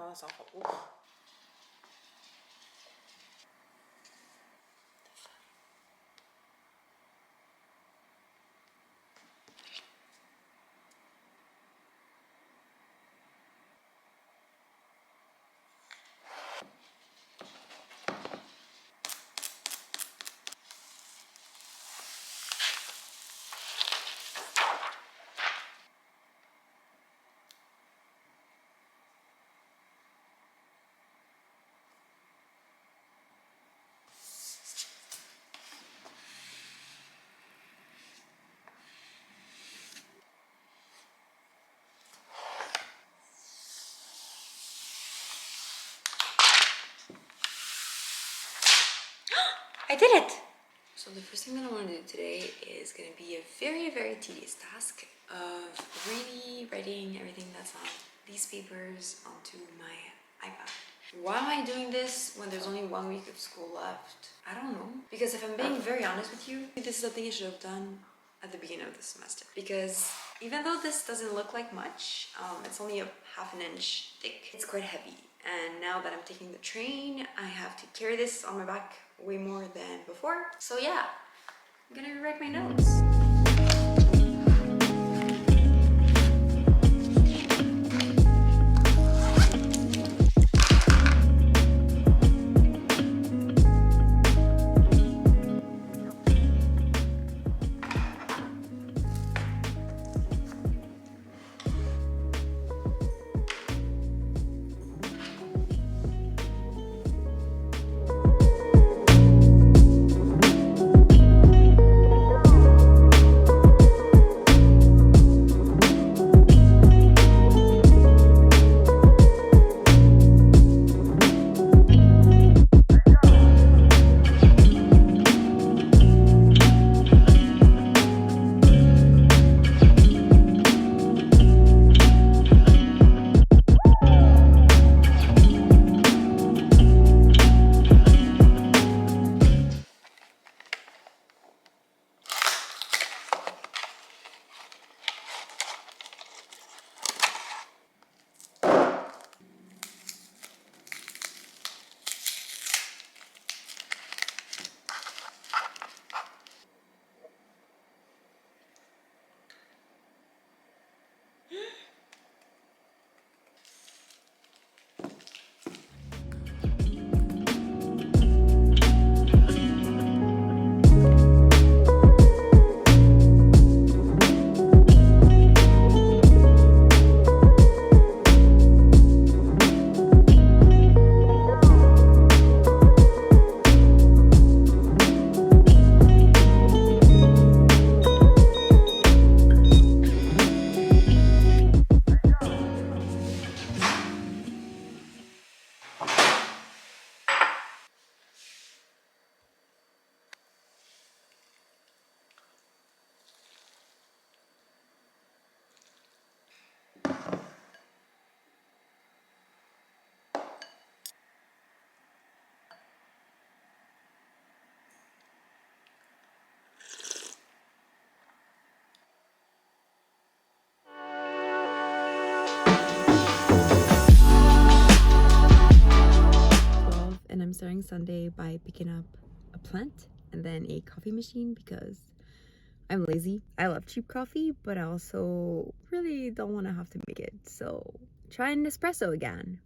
나와서 하고. I did it! So the first thing that I want to do today is going to be a very tedious task of really writing everything that's on these papers onto my iPad. Why am I doing this when there's only 1 week of school left? I don't know. Because if I'm being very honest with you, this is something I should have done at the beginning of the semester. Because even though this doesn't look like much, it's only a ½ an inch thick, it's quite heavy. And now that I'm taking the train, I have to carry this on my back way more than before. So yeah, I'm gonna rewrite my notes. And I'm starting Sunday by picking up a plant and then a coffee machine because I'm lazy. I love cheap coffee, but I also really don't want to have to make it. So try an espresso again.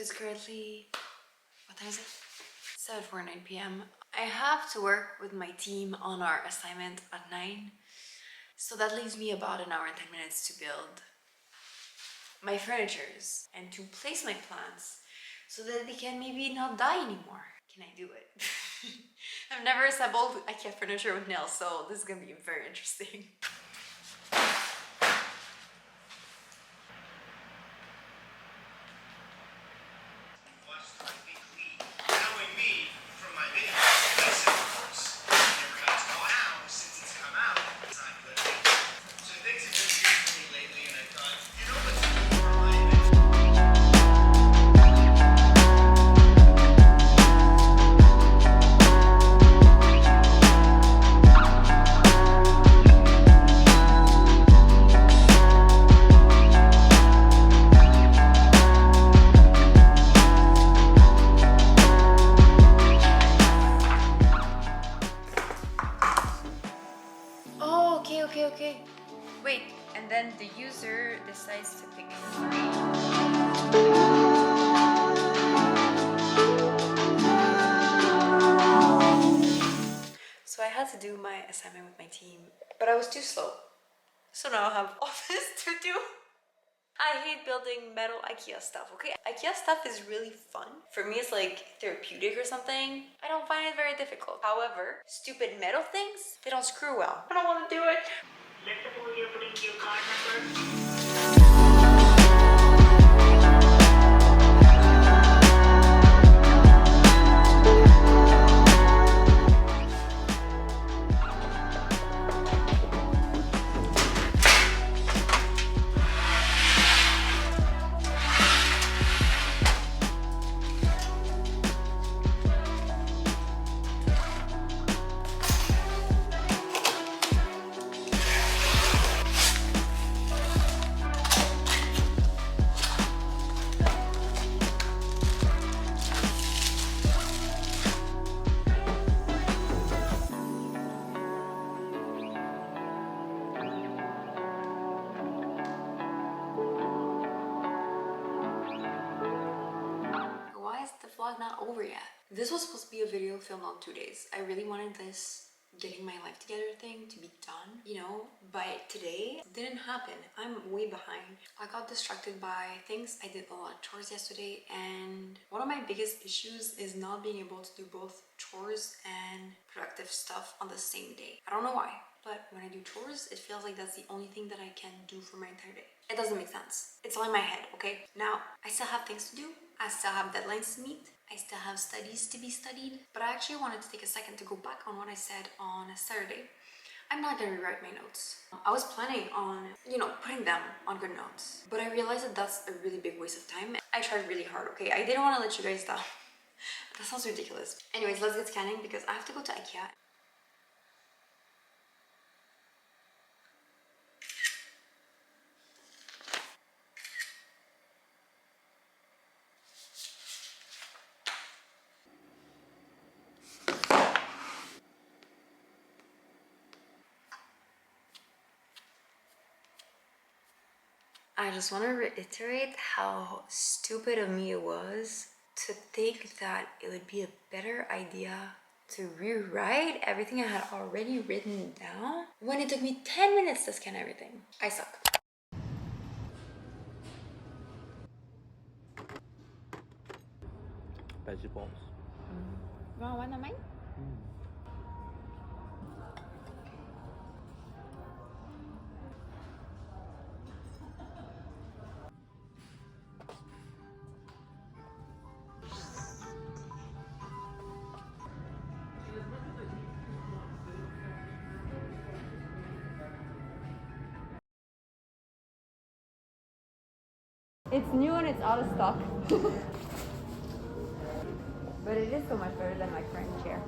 So it's currently, what time is it? 7:49 p.m. I have to work with my team on our assignment at 9. So that leaves me about an hour and 10 minutes to build my furnitures and to place my plants so that they can maybe not die anymore. Can I do it? I've never assembled IKEA furniture with nails, so this is gonna be very interesting. Okay. Wait, and then the user decides to pick 3. So I had to do my assignment with my team, but I was too slow. So now I have all this to do. I hate building metal IKEA stuff, okay? IKEA stuff is really fun. For me, it's like therapeutic or something. I don't find it very difficult. However, stupid metal things, they don't screw well. I don't want to do it. Let the courier bring your card number. Vlog not over yet. This was supposed to be a video filmed on 2 days. I really wanted this getting my life together thing to be done, you know, but today it didn't happen. I'm way behind. I got distracted by things. I did a lot of chores yesterday, and one of my biggest issues is not being able to do both chores and productive stuff on the same day. I don't know why, but when I do chores, it feels like that's the only thing that I can do for my entire day. It doesn't make sense. It's all in my head, okay? Now, I still have things to do. I still have deadlines to meet. I still have studies to be studied. But I actually wanted to take a second to go back on what I said on Saturday. I'm not gonna rewrite my notes. I was planning on, you know, putting them on good notes. But I realized that that's a really big waste of time. I tried really hard, okay? I didn't want to let you guys down. That sounds ridiculous. Anyways, let's get scanning because I have to go to IKEA. I just want to reiterate how stupid of me it was to think that it would be a better idea to rewrite everything I had already written down when it took me 10 minutes to scan everything. I suck. Vegetables. You want one of mine? It's new and it's out of stock. But it is so much better than my current chair.